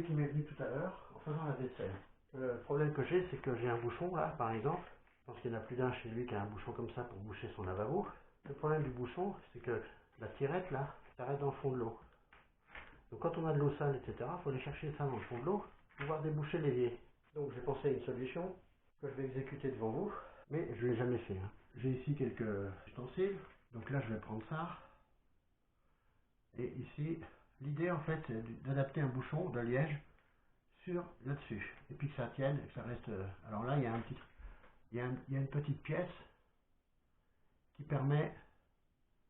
qui m'est venu tout à l'heure en faisant la vaisselle. Le problème que j'ai, c'est que j'ai un bouchon là, par exemple. Je pense qu'il y en a plus d'un chez lui qui a un bouchon comme ça pour boucher son lavabo. Le problème du bouchon, c'est que la tirette là, s'arrête dans le fond de l'eau. Donc quand on a de l'eau sale, etc., il faut aller chercher ça dans le fond de l'eau pour pouvoir déboucher l'évier. Donc j'ai pensé à une solution que je vais exécuter devant vous, mais je ne l'ai jamais fait. J'ai ici quelques ustensiles. Donc là, je vais prendre ça. Et ici, l'idée en fait, c'est d'adapter un bouchon de liège sur là-dessus. Et puis que ça tienne, et que ça reste... Alors là, il y a une petite pièce qui permet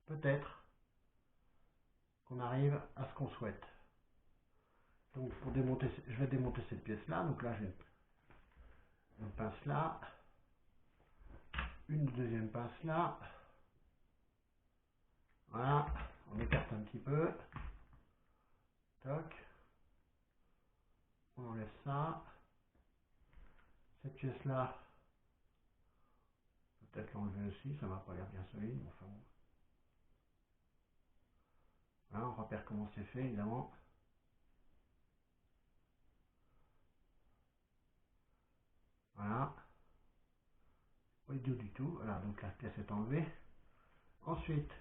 peut-être qu'on arrive à ce qu'on souhaite. Donc pour démonter, je vais démonter cette pièce-là. Donc là, j'ai une pince là, une deuxième pince là. Voilà, on écarte un petit peu. Toc. On enlève ça. Cette pièce-là, peut-être l'enlever aussi, ça m'a pas l'air bien solide, mais enfin bon. Voilà, on repère comment c'est fait, évidemment. Voilà. Pas idiot du tout. Voilà, donc la pièce est enlevée. Ensuite,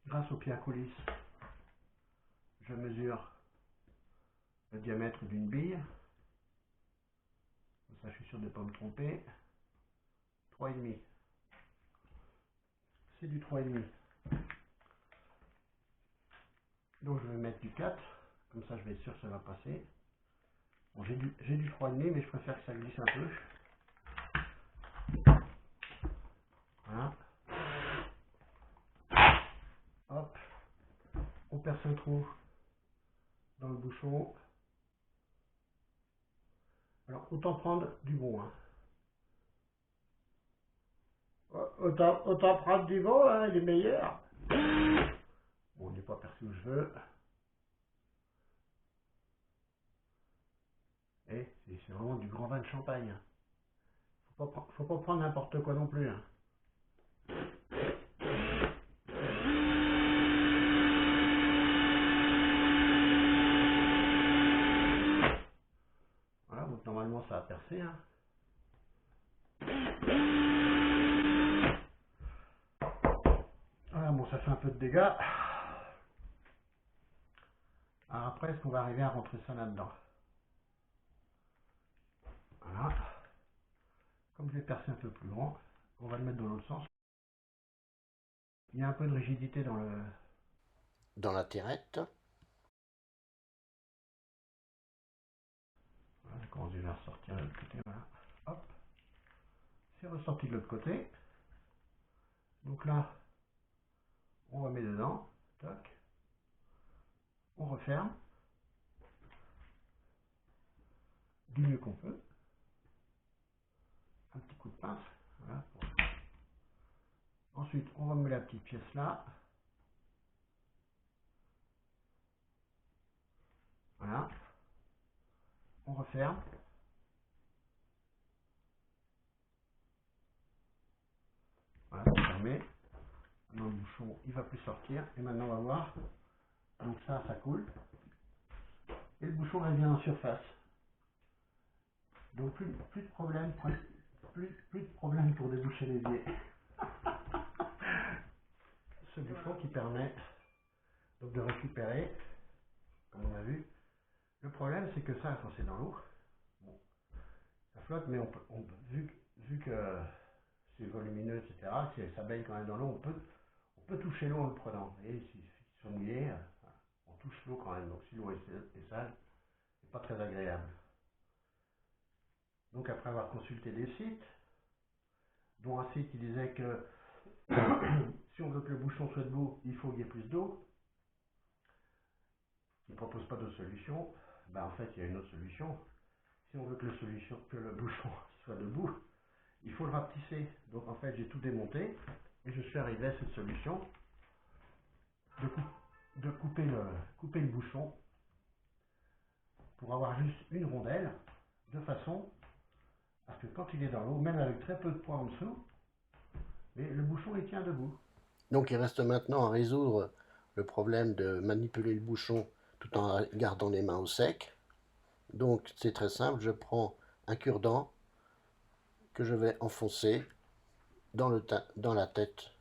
grâce au pied à coulisse, je mesure le diamètre d'une bille. Ça, je suis sûr de ne pas me tromper. 3,5. C'est du 3,5. Donc je vais mettre du 4. Comme ça, je vais être sûr que ça va passer. Bon, j'ai du 3,5, mais je préfère que ça glisse un peu. Voilà. Hop. On perce un trou dans le bouchon. Alors, autant prendre du bon. Hein. Autant prendre du bon, hein, les meilleurs. Bon, on n'est pas percé où je veux. Et c'est vraiment du grand vin de champagne. Faut pas prendre n'importe quoi non plus. Hein. Voilà, donc normalement ça a percé. Hein. Voilà, bon, ça fait un peu de dégâts. Alors après, est-ce qu'on va arriver à rentrer ça là-dedans? Voilà. Comme je vais percer un peu plus grand, on va le mettre dans l'autre sens. Il y a un peu de rigidité dans la tirette. Voilà, je commence déjà à ressortir de l'autre côté. Voilà. Hop. C'est ressorti de l'autre côté. Donc là, on remet dedans. Toc. On referme. Du mieux qu'on peut. Un petit coup de pince. Voilà. Ensuite, on remet la petite pièce là. Voilà. On referme. Voilà, c'est fermé. Maintenant, le bouchon, il va plus sortir. Et maintenant, on va voir. Donc ça coule. Et le bouchon revient en surface. Donc plus de problème. Plus de problème pour déboucher l'évier. Ce bouchon qui permet donc de récupérer, comme on a vu. Le problème, c'est que ça, quand c'est dans l'eau, bon, ça flotte, mais vu que c'est volumineux, etc., si ça baigne quand même dans l'eau, on peut toucher l'eau en le prenant. Et s'ils sont mouillés, on touche l'eau quand même. Donc si l'eau est sale, c'est pas très agréable. Donc après avoir consulté des sites, dont un site qui disait que si on veut que le bouchon soit debout, il faut qu'il y ait plus d'eau, il ne propose pas d'autre solution. Ben, en fait, il y a une autre solution. Si on veut que le bouchon soit debout, il faut le rapetisser. Donc en fait, j'ai tout démonté et je suis arrivé à cette solution de couper le bouchon pour avoir juste une rondelle, de façon à ce que quand il est dans l'eau, même avec très peu de poids en dessous, le bouchon il tient debout. Donc il reste maintenant à résoudre le problème de manipuler le bouchon tout en gardant les mains au sec. Donc c'est très simple, je prends un cure-dent que je vais enfoncer dans la tête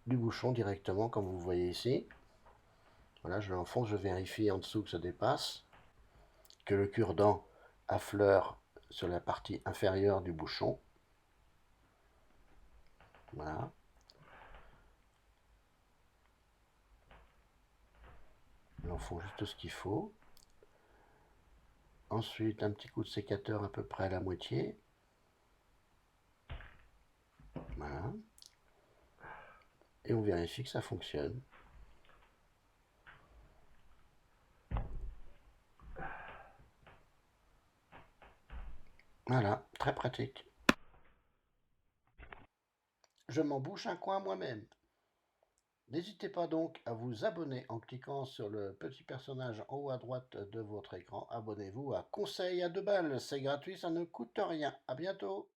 du bouchon directement, comme vous voyez ici. Voilà, je l'enfonce, je vérifie en dessous que ça dépasse, que le cure-dent affleure sur la partie inférieure du bouchon. Voilà. J'enfonce juste ce qu'il faut. Ensuite, un petit coup de sécateur à peu près à la moitié. Voilà. Et on vérifie que ça fonctionne. Voilà, très pratique. Je m'en bouche un coin moi-même. N'hésitez pas donc à vous abonner en cliquant sur le petit personnage en haut à droite de votre écran. Abonnez-vous à Conseil à 2 balles, c'est gratuit, ça ne coûte rien. À bientôt.